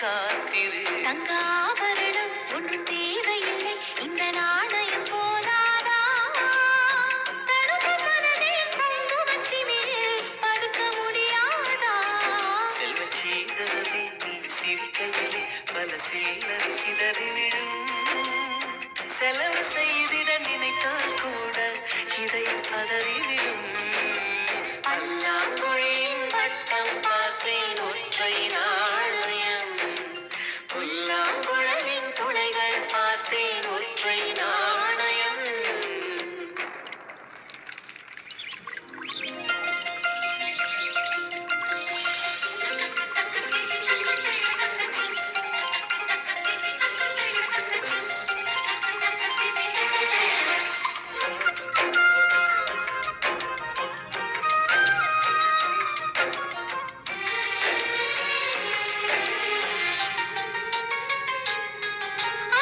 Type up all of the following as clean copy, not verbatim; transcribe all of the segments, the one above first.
காத்திரு. தங்க ஆபரணம் ஒன்றும் தேவையில்லை, இந்த நாணயம் போதாதா? தடுப்பு மனதே குங்குமச் சிமிழில் படுக்க முடியாதா? செல்வச் சீதரமே நீ சிரிக்கையிலே பல சில்லறை சிதறி விழும். செலவு செய்திட நினைத்தால் கூட இதை பதறிவிடும். பல்லாங்குழியின் வட்டம் பார்த்தேன் ஒற்றை நாணயம். புல்லாங்குழலின் துளைகள் பார்த்தேன் ஒற்றை நாணயம்.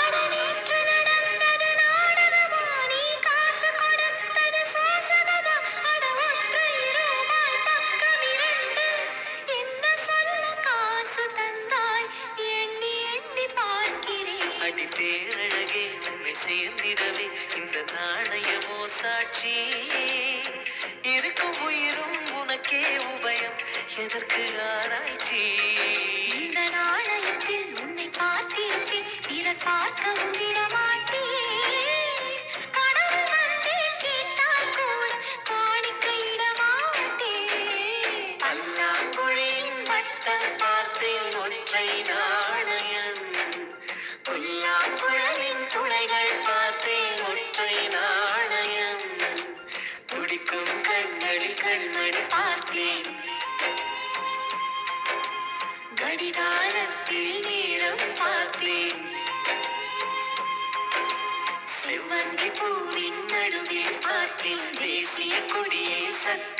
அட நேற்று நடந்தது நாடகமா, நீ காசு கொடுத்தது சோசகமா? அட ஒற்றை ரூபாய் பக்கம் இரண்டு, என்ன சொல்ல காசு தந்தாய்? எண்ணி எண்ணி பார்க்கிறேன். அடி பேரழகே உன்னை சேர்ந்திடவே இந்த நாணயமோ சாட்சி. இருக்கும் உயிரும் உனக்கே உபயம், எதற்கு ஆராய்ச்சி? இந்த நாணயத்தில் உன்னை பார்த்திருப்பேன், பிறர் பார்க்கவும் விடமாட்டேன். கடவுள் வந்தேன் கேட்டால் கூட காணிக்கையிட மாட்டேன். பல்லாங்குழியின் வட்டம் பார்த்தேன் ஒற்றை நாணயம். புல்லாங்குழலின் துளைகள் பார்த்தேன் ஒற்றை நாணயம். துடிக்கும் கண்களில் கண்மணி பார்த்தேன். கடிகாரத்தில் நேரம் பார்த்தேன். செவ்வந்தி பூவின் நடுவில் பார்த்தேன் தேசிய கொடியை சத்தம்.